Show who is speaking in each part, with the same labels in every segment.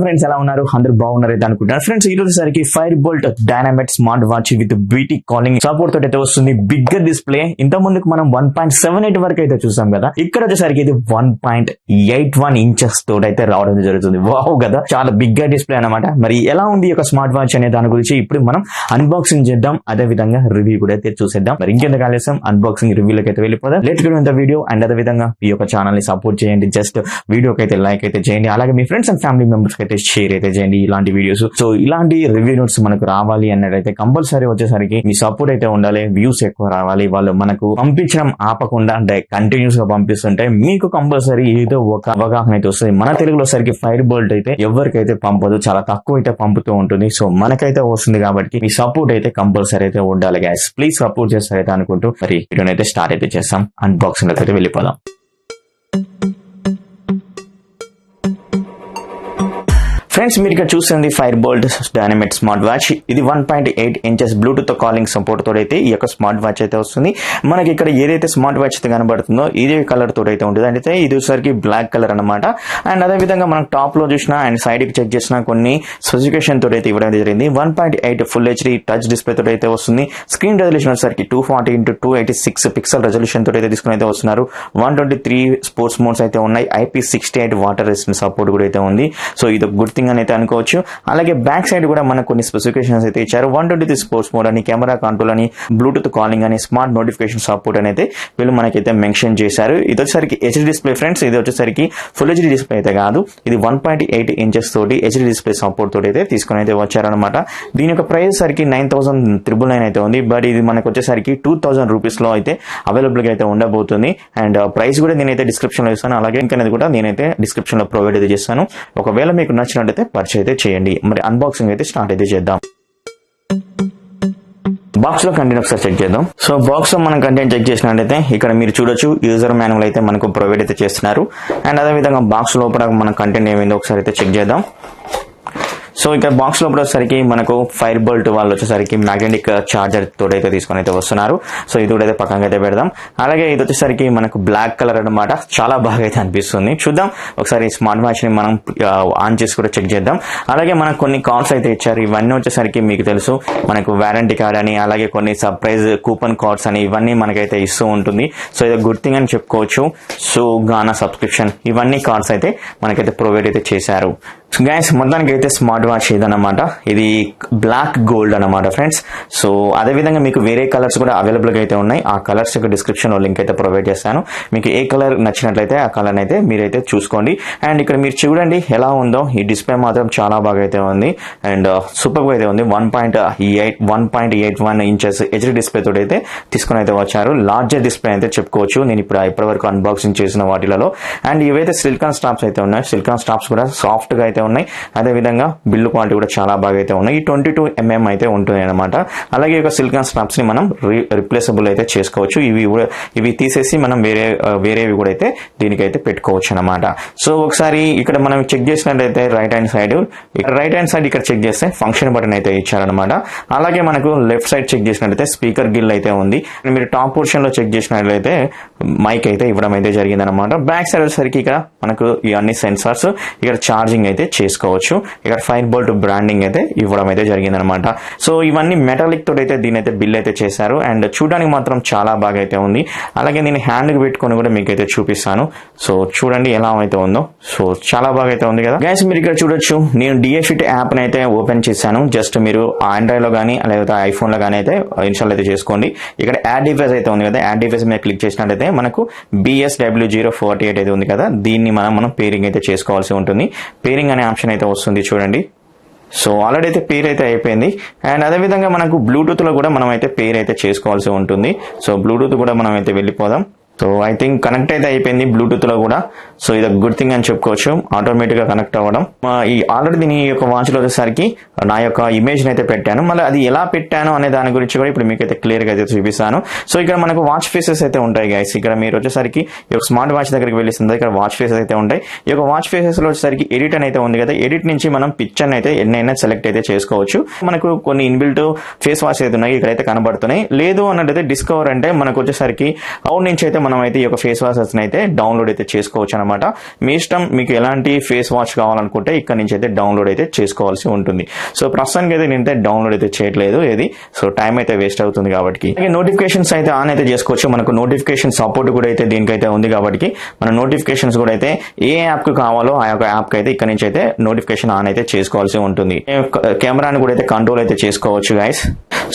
Speaker 1: Friends ఎలా ఉన్నారు? అందరూ బాగున్నారైతే అనుకుంటున్నారు. ఫ్రెండ్స్ ఈ రోజు సరికి fire bolt dynamite smart watch with beauty calling support తోటి అయితే వస్తుంది. Bigger display. ఇంత ముందుకు మనం 1.78 వరకు అయితే చూసాం కదా. ఇక్కడ వచ్చేసరికి ఇది 1.81 ఇంచెస్ తోటి అయితే రావడం జరుగుతుంది. వావ్ కదా, చాలా బిగ్గర్ డిస్ప్లే అనమాట. మరి ఎలా ఉంది ఈ యొక్క స్మార్ట్ వాచ్ అనే దాని గురించి ఇప్పుడు మనం అన్బాక్సింగ్ చేద్దాం, అదే విధంగా రివ్యూ కూడా అయితే చూసేద్దాం. మరి ఇంకెందుకు ఆలస్యం, అన్బాక్సింగ్ రివ్యూలోకి అయితే వెళ్ళిపోదాం. Let's go in the video. And అదే విధంగా ఈ యొక్క ఛానల్ ని సపోర్ట్ చేయండి. జస్ట్ వీడియోకి అయితే లైక్ అయితే చేయండి, అలాగే మీ ఫ్రెండ్స్ అండ్ ఫ్యామిలీ మెంబర్స్ అయితే షేర్ అయితే చేయండి ఇలాంటి వీడియోస్. సో ఇలాంటి రివ్యూ నోట్స్ మనకు రావాలి అన్నట్టయితే కంపల్సరీ వచ్చేసరికి మీ సపోర్ట్ అయితే ఉండాలి. వ్యూస్ ఎక్కువ రావాలి. వాళ్ళు మనకు పంపించడం ఆపకుండా అంటే కంటిన్యూస్ గా పంపిస్తుంటే మీకు కంపల్సరీ ఏదో ఒక అవగాహన అయితే వస్తుంది. మన తెలుగులో సరికి ఫైర్ బోల్ట్ అయితే ఎవరికైతే పంపదు, చాలా తక్కువ అయితే పంపుతూ ఉంటుంది. సో మనకైతే వస్తుంది కాబట్టి మీ సపోర్ట్ అయితే కంపల్సరీ అయితే ఉండాలి గైస్. ప్లీజ్ సపోర్ట్ చేస్తారైతే అనుకుంటూ మరి వీడియోని అయితే స్టార్ట్ అయితే చేస్తాం. అన్బాక్సింగ్ అయితే వెళ్ళిపోదాం. ఫ్రెండ్స్ మీరు ఇక్కడ చూస్తుంది fire bolt dynamite smart watch. ఇది 1.8 ఇంచెస్ బ్లూటూత్ తో కాలింగ్ సపోర్ట్ తోటి అయితే ఈ యొక్క స్మార్ట్ వాచ్ అయితే వస్తుంది. మనకి ఇక్కడ ఏదైతే స్మార్ట్ వాచ్ అయితే కనబడుతుందో ఇదే కలర్ తోటి అయితే ఉంటుంది. అంటే ఇది వచ్చేసరికి బ్లాక్ కలర్ అనమాట. అండ్ అదే విధంగా మనం టాప్ లో చూసినా అండ్ సైడ్ కి చెక్ చేసినా కొన్ని స్పెసిఫికేషన్ తోటి అయితే ఇవ్వడం జరిగింది. 1.8 ఫుల్ హెచ్డి టచ్ డిస్ప్లే తోటి అయితే వస్తుంది. స్క్రీన్ రెజల్యూషన్ వచ్చేసరికి 240x286 పిక్సెల్ రెజల్యూషన్ తోటి అయితే తీసుకుని అయితే వస్తున్నారు. 123 స్పోర్ట్స్ మోడ్స్ అయితే ఉన్నాయి. IP68 వాటర్ రెసిస్టెంట్ సపోర్ట్ కూడా అయితే ఉంది. సో ఇది గుడ్ థింగ్ అయితే అనుకోవచ్చు. అలాగే బ్యాక్ సైడ్ కూడా మనకు కొన్ని స్పెసిఫికేషన్స్ అయితే ఇచ్చారు. 123 స్పోర్ట్స్ మోడ్ అని, కెమెరా కంట్రోల్ అని, బ్లూటూత్ కాలింగ్ అని, స్మార్ట్ నోటిఫికేషన్ సపోర్ట్ అని అయితే వీళ్ళు మనకైతే మెన్షన్ చేశారు. ఇది వచ్చేసరికి హెచ్డి డిస్ప్లే ఫ్రెండ్స్. ఇది వచ్చేసరికి ఫుల్ హెచ్డి డిస్ప్లే అయితే కాదు, ఇది 1.8 ఇంచెస్ తోటి హెచ్డి డిస్ప్లే సపోర్ట్ తోటి అయితే తీసుకుని అయితే వచ్చారనమాట. దీని యొక్క ప్రైస్ సరికి 9,999 అయితే ఉంది. బట్ ఇది మనకు వచ్చేసరికి 2,000 రూపీస్ లో అయితే అవైలబుల్ గా అయితే ఉండబోతుంది. అండ్ ప్రైస్ కూడా నేనైతే డిస్క్రిప్షన్ లో ఇస్తాను, అలాగే ఇంకా కూడా నేనైతే డిస్క్రిప్షన్ లో ప్రొవైడ్ అయితే చేస్తాను. ఒకవేళ మీకు నచ్చినట్టయితే పర్చేజ్ అయితే చేయండి. మరి అన్బాక్సింగ్ అయితే స్టార్ట్ అయితే చేద్దాం. బాక్స్ లో కంటెంట్ ఒకసారి చెక్ చేద్దాం. సో బాక్స్ లో మనం కంటెంట్ చెక్ చేసినట్లయితే ఇక్కడ మీరు చూడొచ్చు యూజర్ మాన్యువల్ అయితే మనకు ప్రొవైడ్ అయితే చేస్తున్నారు. అండ్ అదే విధంగా బాక్స్ లోపల మన కంటెంట్ ఏమైందో ఒకసారి అయితే చెక్ చేద్దాం. సో ఇక్కడ బాక్స్ లోపల వచ్చేసరికి మనకు ఫైర్ బోల్ట్ వాళ్ళు వచ్చేసరికి మ్యాగ్నెటిక్ చార్జర్ తోటి అయితే తీసుకొని అయితే వస్తున్నారు. సో ఇది కూడా అయితే పక్కన అయితే పెడదాం. అలాగే ఇది వచ్చేసరికి మనకు బ్లాక్ కలర్ అనమాట. చాలా బాగా అయితే అనిపిస్తుంది. చూద్దాం ఒకసారి స్మార్ట్ వాచ్ ని మనం ఆన్ చేసి కూడా చెక్ చేద్దాం. అలాగే మనకు కొన్ని కార్డ్స్ అయితే ఇచ్చారు. ఇవన్నీ వచ్చేసరికి మీకు తెలుసు మనకు వారంటీ కార్డ్ అని, అలాగే కొన్ని సర్ప్రైజ్ కూపన్ కార్డ్స్ అని ఇవన్నీ మనకైతే ఇస్తూ ఉంటుంది. సో ఇది గుడ్ థింగ్ అని చెప్పుకోవచ్చు. సో గానా సబ్స్క్రిప్షన్ ఇవన్నీ కార్డ్స్ అయితే మనకైతే ప్రొవైడ్ అయితే చేశారు. గైస్ మొత్తానికి అయితే స్మార్ట్ వాచ్ ఇదన్నమాట. ఇది బ్లాక్ గోల్డ్ అనమాట ఫ్రెండ్స్. సో అదే విధంగా మీకు వేరే కలర్స్ కూడా అవైలబుల్ గా అయితే ఉన్నాయి. ఆ కలర్స్ యొక్క డిస్క్రిప్షన్ లో లింక్ అయితే ప్రొవైడ్ చేస్తాను. మీకు ఏ కలర్ నచ్చినట్లయితే ఆ కలర్ అయితే మీరైతే చూసుకోండి. అండ్ ఇక్కడ మీరు చూడండి ఎలా ఉందో. ఈ డిస్ప్లే మాత్రం చాలా బాగా అయితే ఉంది అండ్ సూపర్ గా అయితే ఉంది. 1.81 ఇంచెస్ హెచ్డి డిస్ప్లే తోటి అయితే తీసుకుని అయితే వచ్చారు. లార్జర్ డిస్ప్లే అయితే చెప్పుకోవచ్చు నేను ఇప్పటివరకు అన్బాక్సింగ్ చేసిన వాటిలలో. అండ్ ఇవైతే సిలికాన్ స్టాప్స్ అయితే ఉన్నాయి. సిలికాన్ స్టాప్స్ కూడా సాఫ్ట్ గా అయితే ఉన్నాయి. అదే విధంగా బిల్డ్ క్వాలిటీ కూడా చాలా బాగా అయితే ఉన్నాయి. ఈ 22 mm అయితే ఉంటుంది అనమాట. అలాగే ఒక సిలికాన్ స్టాప్స్ ని మనం రిప్లేసబుల్ అయితే చేసుకోవచ్చు. ఇవి తీసేసి మనం వేరేవి కూడా అయితే దీనికైతే పెట్టుకోవచ్చు అనమాట. సో ఒకసారి ఇక్కడ మనం చెక్ చేసినట్లయితే రైట్ హ్యాండ్ సైడ్ ఇక్కడ చెక్ చేస్తే ఫంక్షన్ బటన్ అయితే ఇచ్చారనమాట. అలాగే మనకు లెఫ్ట్ సైడ్ చెక్ చేసినట్లయితే స్పీకర్ గిల్ అయితే ఉంది. మీరు టాప్ పోర్షన్ లో చెక్ చేసినట్లయితే మైక్ అయితే ఇవ్వడం అయితే జరిగింది అనమాట. బ్యాక్ సైడ్ వచ్చేసరికి ఇక్కడ మనకు ఇవన్నీ సెన్సార్స్, ఇక్కడ ఛార్జింగ్ అయితే చేసుకోవచ్చు. ఇక్కడ ఫైర్ బోల్ట్ బ్రాండింగ్ అయితే ఇవ్వడం అయితే జరిగింది అనమాట. సో ఇవన్నీ మెటాలిక్ తోటి అయితే దీని అయితే బిల్ అయితే చేశారు. అండ్ చూడడానికి మాత్రం చాలా బాగా అయితే ఉంది. అలాగే నేను హ్యాండ్ కి పెట్టుకొని కూడా మీకు అయితే చూపిస్తాను. సో చూడండి ఎలా అయితే ఉందో. సో చాలా బాగా అయితే ఉంది కదా గైస్. మీరు ఇక్కడ చూడొచ్చు నేను DFIT యాప్ ని అయితే ఓపెన్ చేశాను. జస్ట్ మీరు ఆండ్రాయిడ్ లో కానీ లేదా ఐఫోన్ లో కానీ అయితే ఇన్స్టాల్ అయితే చేసుకోండి. ఇక్కడ యాడ్ డివైస్ అయితే ఉంది కదా. యాడ్ డివైస్ మీద క్లిక్ చేసినట్లయితే మనకు BSW048 అయితే ఉంది కదా. దీన్ని మనం పేరింగ్ అయితే చేసుకోవాల్సి ఉంటుంది. పేరింగ్ అనే ఆప్షన్ అయితే వస్తుంది చూడండి. సో ఆల్రెడీ అయితే పేర్ అయితే అయిపోయింది. అండ్ అదే విధంగా మనకు బ్లూటూత్ లో కూడా మనం అయితే పేర్ అయితే చేసుకోవాల్సి ఉంటుంది. సో బ్లూటూత్ కూడా మనం అయితే వెళ్ళిపోదాం. సో ఐ థింక్ కనెక్ట్ అయితే అయిపోయింది బ్లూటూత్ లో కూడా. సో ఇది గుడ్ థింగ్ అని చెప్పుకోవచ్చు, ఆటోమేటిక్ గా కనెక్ట్ అవ్వడం. ఈ ఆల్రెడీ దీని యొక్క వాచ్ లో వచ్చేసరికి నా యొక్క ఇమేజ్ అయితే పెట్టాను. మళ్ళీ అది ఎలా పెట్టాను అనే దాని గురించి కూడా ఇప్పుడు మీకు అయితే క్లియర్ గా అయితే చూపిస్తాను. సో ఇక్కడ మనకు వాచ్ ఫేసెస్ అయితే ఉంటాయి గైస్. ఇక్కడ మీరు వచ్చేసరికి ఈ యొక్క స్మార్ట్ వాచ్ దగ్గరికి వెళ్ళిస్తుంది. ఇక్కడ వాచ్ ఫేసెస్ అయితే ఉంటాయి. ఈ యొక్క వాచ్ ఫేసెస్ లో వచ్చేసరికి ఎడిట్ అని అయితే ఉంది కదా. ఎడిట్ నుంచి మనం పిక్చర్ అయితే ఎన్నైనా సెలెక్ట్ అయితే చేసుకోవచ్చు. మనకు కొన్ని ఇన్బిల్ట్ ఫేస్ వాష్ అయితే ఉన్నాయి, ఇక్కడైతే కనబడుతున్నాయి. లేదు అన్నట్టయితే డిస్కవర్ అంటే మనకు వచ్చేసరికి అవుట్ నుంచి అయితే మనం అయితే ఈ యొక్క ఫేస్ వాషెస్ అయితే డౌన్లోడ్ అయితే చేసుకోవచ్చు అనమాట. మీ ఇష్టం, మీకు ఎలాంటి ఫేస్ వాష్ కావాలనుకుంటే ఇక్కడ నుంచి అయితే డౌన్లోడ్ అయితే చేసుకోవాల్సి ఉంటుంది. సో ప్రస్తుతానికి అయితే నేనైతే డౌన్లోడ్ అయితే చేయట్లేదు ఏది, సో టైం అయితే వేస్ట్ అవుతుంది కాబట్టి. నోటిఫికేషన్స్ అయితే ఆన్ అయితే చేసుకోవచ్చు. మనకు నోటిఫికేషన్ సపోర్ట్ కూడా అయితే దీనికైతే ఉంది కాబట్టి మన నోటిఫికేషన్స్ కూడా అయితే ఏ యాప్ కు కావాలో ఆ యొక్క యాప్ కి అయితే ఇక్కడ నుంచి అయితే నోటిఫికేషన్ ఆన్ అయితే చేసుకోవాల్సి ఉంటుంది. కెమెరాని కూడా అయితే కంట్రోల్ అయితే చేసుకోవచ్చు గైస్.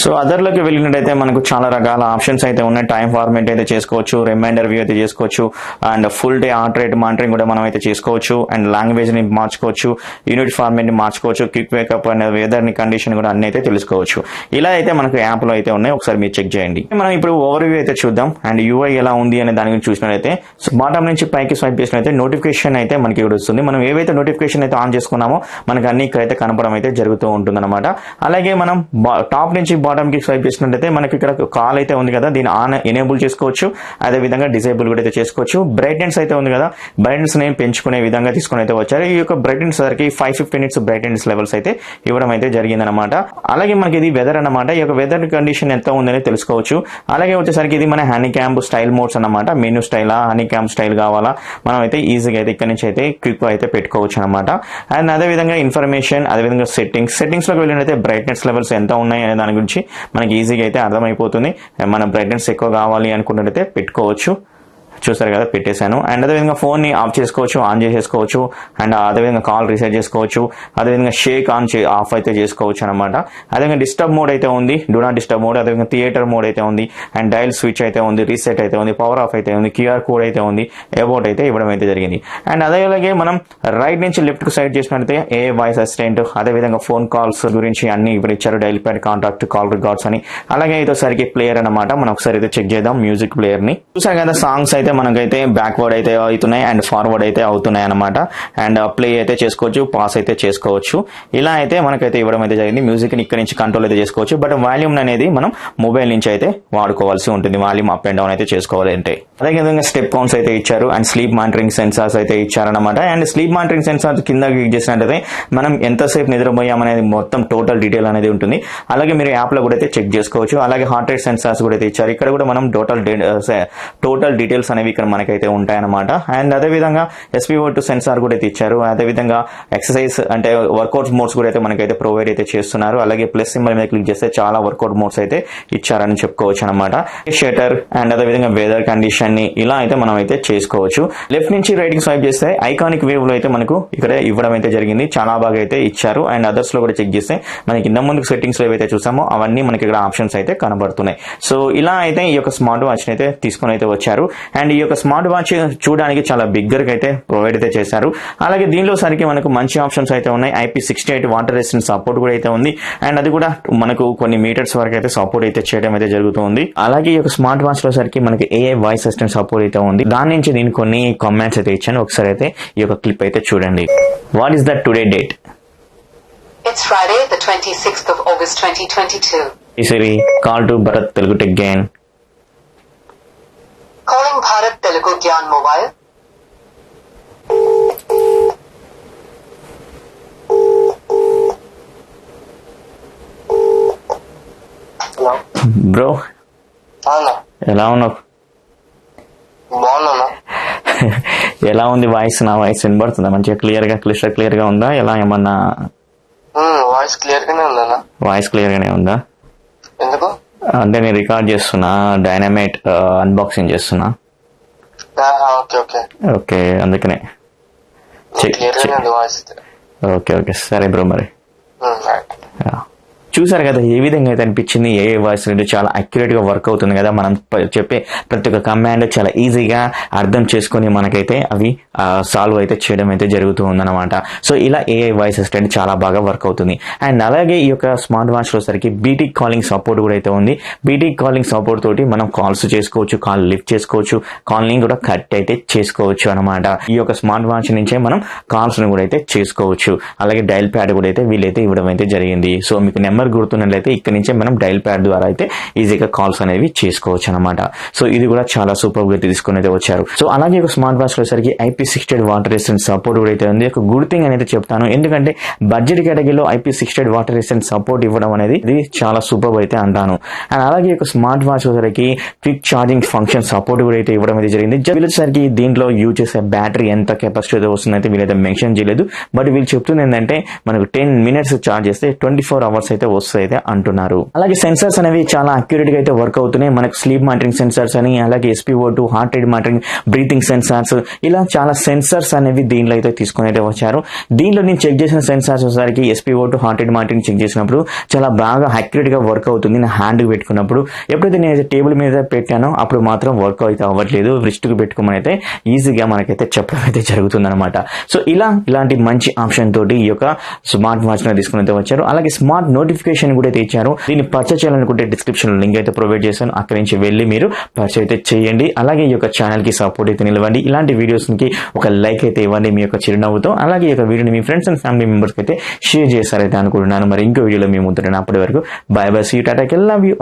Speaker 1: సో అదర్లోకి వెళ్ళినట్టయితే మనకు చాలా రకాల ఆప్షన్స్ అయితే ఉన్నాయి. టైం ఫార్మేట్ అయితే చేసుకోవచ్చు, రిమైండర్ వ్యూ అయితే చేసుకోవచ్చు, and full day heart rate monitoring కూడా మనం అయితే చేసుకోవచ్చు, అండ్ లాంగ్వేజ్ ని మార్చుకోవచ్చు, యూనిట్ ఫార్మేట్ ని మార్చుకోవచ్చు, క్విక్ వేకప్ అండ్ వెదర్ ని కండిషన్ కూడా అన్ని అయితే తెలుసుకోవచ్చు. ఇలా అయితే మనకు యాప్ లో అయితే ఉన్నాయి, ఒకసారి మీరు చెక్ చేయండి. మనం ఇప్పుడు ఓవర్ వ్యూ అయితే చూద్దాం అండ్ యూఐ ఎలా ఉంది అనే దాని గురించి చూసినట్లయితే బాటమ్ నుంచి పైకి స్వైప్ చేసినట్లయితే నోటిఫికేషన్ అయితే మనకి ఇక్కడ వస్తుంది. మనం ఏవైతే నోటిఫికేషన్ అయితే ఆన్ చేసుకున్నామో మనకి అన్ని ఇక్కడ అయితే కనపడడం అయితే జరుగుతూ ఉంటుంది అనమాట. అలాగే మనం టాప్ నుంచి బాటమ్ కి స్వైప్ చేసినట్లయితే మనకి ఇక్కడ కాల్ అయితే ఉంది కదా, దీన్ని ఆన్ ఎనేబుల్ చేసుకోవచ్చు, అదే విధంగా డిసేబుల్ కూడా అయితే చేసుకోవచ్చు. బ్రైట్నెస్ అయితే ఉంది కదా, బ్రైట్నెస్ ని పెంచుకునే విధంగా తీసుకుని అయితే వచ్చారు. ఈ యొక్క బ్రైట్నెస్ సరికి 550 నిట్స్ బ్రైట్నెస్ లెవెల్స్ అయితే ఇవ్వడం అయితే జరిగిందనమాట. అలాగే మనకి ఇది వెదర్ అన్నమాట, ఈ యొక్క వెదర్ కండిషన్ ఎంత ఉందని తెలుసుకోవచ్చు. అలాగే వచ్చేసరికి ఇది మన హనీ క్యాంప్ స్టైల్ మోడ్స్ అన్నమాట. మెనూ స్టైలా, హనీ క్యాంప్ స్టైల్ కావాలా, మనం అయితే ఈజీగా అయితే ఇక్కడ నుంచి అయితే క్విక్ అయితే పెట్టుకోవచ్చు అనమాట. అండ్ అదే విధంగా ఇన్ఫర్మేషన్, అదే విధంగా సెట్టింగ్స్ లోకి వెళ్ళినట్లయితే బ్రైట్నెస్ లెవెల్స్ ఎంత ఉన్నాయి అనే దాని గురించి మనకి ఈజీగా అయితే అర్థమైపోతుంది. మన బ్రైట్నెస్ ఎక్కువ కావాలి అనుకున్నట్టయితే పెట్టుకోవచ్చు. చూసారు కదా, పెట్టేశాను. అండ్ అదేవిధంగా ఫోన్ ని ఆఫ్ చేసుకోవచ్చు, ఆన్ చేసేసుకోవచ్చు, అండ్ అదేవిధంగా కాల్ రీసెట్ చేసుకోవచ్చు, అదేవిధంగా షేక్ ఆఫ్ అయితే చేసుకోవచ్చు అనమాట. అదేవిధంగా డిస్టర్బ్ మోడ్ అయితే ఉంది, డూ నాట్ డిస్టర్బ్ మోడ్, అదేవిధంగా థియేటర్ మోడ్ అయితే ఉంది, అండ్ డయల్ స్విచ్ అయితే ఉంది, రీసెట్ అయితే ఉంది, పవర్ ఆఫ్ అయితే ఉంది, క్యూఆర్ కోడ్ అయితే ఉంది, అబౌట్ అయితే ఇవ్వడం అయితే జరిగింది. అండ్ అదేలాగే మనం రైట్ నుంచి లెఫ్ట్ కు సైడ్ చేసినట్లయితే ఏ వాయిస్ అసిస్టెంట్, అదేవిధంగా ఫోన్ కాల్స్ గురించి అన్ని ఇక్కడ ఇచ్చారు, dial pad, contact, call records అని. అలాగే ఇదోసారికి ప్లేయర్ అనమాట, మనం ఒకసారి అయితే చెక్ చేద్దాం మ్యూజిక్ ప్లేయర్ ని. చూసారు కదా, సాంగ్స్ అయితే మనకైతే బ్యాక్వర్డ్ అయితే అవుతున్నాయి అండ్ ఫార్వర్డ్ అయితే అవుతున్నాయి అనమాట. అండ్ ప్లే అయితే చేసుకోవచ్చు, పాస్ అయితే చేసుకోవచ్చు. ఇలా అయితే మనకైతే ఇవ్వడం అయితే జరిగింది. మ్యూజిక్ ని ఇక్కడ నుంచి కంట్రోల్ అయితే చేసుకోవచ్చు, బట్ వాల్యూమ్ అనేది మనం మొబైల్ నుంచి అయితే వాడుకోవాల్సి ఉంటుంది. వాల్యూమ్ అప్ అండ్ డౌన్ అయితే చేసుకోవాలి అంటే. అదేవిధంగా స్టెప్ కౌంట్స్ అయితే ఇచ్చారు అండ్ స్లీప్ మానిటరింగ్ సెన్సార్స్ అయితే ఇచ్చారనమాట. అండ్ స్లీప్ మానిటరింగ్ సెన్సార్ కింద క్లిక్ చేసినట్టయితే మనం ఎంతసేపు నిద్రపోయామనేది మొత్తం టోటల్ డీటెయిల్ అనేది ఉంటుంది. అలాగే మీరు యాప్ లో కూడా అయితే చెక్ చేసుకోవచ్చు. అలాగే హార్ట్ రేట్ సెన్సార్స్ కూడా అయితే ఇచ్చారు. ఇక్కడ కూడా మనం టోటల్ డీటెయిల్స్ అనేవి ఇక్కడ మనకైతే ఉంటాయన్నమాట. అండ్ అదేవిధంగా SpO2 సెన్సార్ కూడా అయితే ఇచ్చారు. అదేవిధంగా ఎక్సర్సైజ్ అంటే వర్కౌట్ మోడ్స్ కూడా అయితే మనకైతే ప్రొవైడ్ అయితే చేస్తున్నారు. అలాగే ప్లస్ సింబల్ మీద క్లిక్ చేస్తే చాలా వర్కౌట్ మోడ్స్ అయితే ఇచ్చారని చెప్పుకోవచ్చు అనమాట. షటర్ అండ్ అదేవిధంగా వెదర్ కండిషన్ ని ఇలా అయితే మనం అయితే చేసుకోవచ్చు. లెఫ్ట్ నుంచి రైట్ కి స్వైప్ చేస్తే ఐకానిక్ వేవ్ లో అయితే మనకు ఇక్కడ ఇవ్వడం అయితే జరిగింది. చాలా బాగా అయితే ఇచ్చారు. అండ్ అదర్స్ లో కూడా చెక్ చేస్తే మనకి ఇంత ముందు సెట్టింగ్స్ లో ఏవైతే చూసామో అవన్నీ మనకి ఇక్కడ ఆప్షన్స్ అయితే కనబడుతున్నాయి. సో ఇలా అయితే ఈ యొక్క స్మార్ట్ వాచ్ అయితే తీసుకొని అయితే వచ్చారు. అండ్ ఈ యొక్క స్మార్ట్ వాచ్ చూడడానికి చాలా బిగ్గర్ గా అయితే ప్రొవైడ్ అయితే చేశారు. అలాగే దీనిలో సరికి మనకు మంచి ఆప్షన్స్ అయితే ఉన్నాయి. IP68 వాటర్ రెసిస్టెంట్ సపోర్ట్ కూడా అయితే ఉంది. అండ్ అది కూడా మనకు కొన్ని మీటర్స్ వరకు అయితే సపోర్ట్ అయితే చేయడం అయితే జరుగుతుంది. అలాగే ఈ యొక్క స్మార్ట్ వాచ్ లో సరికి మనకి AI వాయిస్ అసిస్టెంట్ సపోర్ట్ అయితే ఉంది. దాని నుంచి నేను కొన్ని కామెంట్స్ అయితే ఇచ్చాను. ఒకసారి అయితే ఈ యొక్క క్లిప్ అయితే చూడండి. What is that today date?
Speaker 2: It's Friday, the 26th of August 2022.
Speaker 1: Siri, call to Bharat Telugu Tech Gain.
Speaker 2: Calling Bharat Telugu Gyan Mobile.
Speaker 3: Hello
Speaker 1: bro,
Speaker 3: అవునా?
Speaker 1: ఎలా ఉన్నావు?
Speaker 3: బాగున్నా.
Speaker 1: ఎలా ఉంది వాయిస్? నా వాయిస్ వినబడుతుందా మంచిగా క్లియర్ గా ఉందా? ఎలా ఏమన్నా
Speaker 3: వాయిస్ క్లియర్ గానే ఉందా?
Speaker 1: వాయిస్ క్లియర్ గానే ఉందా?
Speaker 3: ఎందుకు
Speaker 1: అంటే నేను రికార్డ్ చేస్తున్నా, డైనమైట్ అన్బాక్సింగ్ చేస్తున్నా.
Speaker 3: ఓకే ఓకే
Speaker 1: ఓకే, అందుకనే
Speaker 3: క్లియర్ గానే ఉంది వాయిస్.
Speaker 1: ఓకే సరే బ్రో మరి. చూసారు కదా ఏ విధంగా అయితే అనిపించింది. ఏ వాయిస్ అనేది చాలా అక్యురేట్ గా వర్క్ అవుతుంది కదా. మనం చెప్పే ప్రతి ఒక్క కమాండ్ చాలా ఈజీగా అర్థం చేసుకుని మనకైతే అవి సాల్వ్ అయితే చేయడం అయితే జరుగుతూ ఉందన్నమాట. సో ఇలా AI వాయిస్ అసిస్టెంట్ చాలా బాగా వర్క్ అవుతుంది. అండ్ అలాగే ఈ యొక్క స్మార్ట్ వాచ్ లో సరికి బీటీ కాలింగ్ సపోర్ట్ కూడా అయితే ఉంది. బీటీ కాలింగ్ సపోర్ట్ తోటి మనం కాల్స్ చేసుకోవచ్చు, కాల్ లిఫ్ట్ చేసుకోవచ్చు, కాలింగ్ కూడా కట్ అయితే చేసుకోవచ్చు అనమాట. ఈ యొక్క స్మార్ట్ వాచ్ నుంచే మనం కాల్స్ ను కూడా అయితే చేసుకోవచ్చు. అలాగే డైల్ ప్యాడ్ కూడా అయితే వీళ్ళైతే ఇవ్వడం అయితే జరిగింది. సో మీకు నెంబర్ నెంబర్ గుర్తున్నట్లయితే ఇక్కడ నుంచే మనం డైల్ ప్యాడ్ ద్వారా అయితే ఈజీగా కాల్స్ అనేవి చేసుకోవచ్చు అనమాట. సో ఇది కూడా చాలా సూపర్ గా తీసుకుని అయితే వచ్చారు. సో అలాగే ఒక స్మార్ట్ వాచ్ వచ్చేసరికి IP60 వాటర్ రెసిస్టెంట్ సపోర్ట్ కూడా అయితే ఉంది. ఒక గుడ్ థింగ్ అనేది చెప్తాను, ఎందుకంటే బడ్జెట్ కేటగిరీలో IP60 వాటర్ రెసిస్టెంట్ సపోర్ట్ ఇవ్వడం అనేది ఇది చాలా సూపర్ అయితే అంటాను. అండ్ అలాగే ఒక స్మార్ట్ వాచ్ వచ్చేసరికి క్విక్ ఛార్జింగ్ ఫంక్షన్ సపోర్ట్ కూడా అయితే ఇవ్వడం అయితే జరిగింది. వీళ్ళొచ్చేసరికి దీంట్లో యూజ్ చేసే బ్యాటరీ ఎంత కెపాసిటీ అయితే వస్తుందైతే వీళ్ళైతే మెన్షన్ చేయలేదు. బట్ వీళ్ళు చెప్తుంది ఏంటంటే మనకు 10 minutes ఛార్జ్ చేస్తే 24 hours అయితే వస్తాయి అయితే అంటున్నారు. అలాగే సెన్సర్స్ అనేవి చాలా అక్యురేట్ గా అయితే వర్క్ అవుతున్నాయి. మనకు స్లీప్ మానిటరింగ్ సెన్సర్స్ అని, అలాగే SpO2 heart rate monitoring, breathing sensors, ఇలా చాలా సెన్సర్స్ అనేవి దీనిలో అయితే తీసుకుని అయితే వచ్చారు. దీనిలో నేను చెక్ చేసిన సెన్సార్స్ వచ్చేసరికి SpO2 heart rate monitoring check చేసినప్పుడు చాలా బాగా అక్యురేట్ గా వర్క్ అవుతుంది. నా హ్యాండ్ కి పెట్టుకున్నప్పుడు ఎప్పుడైతే నేను టేబుల్ మీద పెట్టానో అప్పుడు మాత్రం వర్క్ అయితే అవ్వట్లేదు. రిస్ట్ కి పెట్టుకోమని అయితే ఈజీగా మనకైతే చెప్పడం అయితే జరుగుతుంది అనమాట. సో ఇలాంటి మంచి ఆప్షన్ తోటి ఈ యొక్క స్మార్ట్ వాచ్ తీసుకుని అయితే వచ్చారు. అలాగే స్మార్ట్ నోటిఫికేషన్ కూడా అయితే ఇచ్చారు. దీన్ని పర్చేస్ చేయాలనుకుంటే డిస్క్రిప్షన్ లో లింక్ అయితే ప్రొవైడ్ చేశాను, అక్కడి నుంచి వెళ్ళి మీరు పర్చేస్ అయితే చేయండి. అలాగే ఈ యొక్క ఛానల్ కి సపోర్ట్ అయితే నిలవండి. ఇలాంటి వీడియోస్ కి ఒక లైక్ అయితే ఇవ్వండి మీ యొక్క చిరునవ్వుతో. అలాగే ఈ యొక్క వీడియోని మీ ఫ్రెండ్స్ అండ్ ఫ్యామిలీ మెంబర్స్ కి అయితే షేర్ చేస్తారైతే అనుకుంటున్నాను. మరి ఇంకో వీడియోలో మేము ఉంటున్నాను. అప్పటి వరకు bye bye, see you, tata, love you.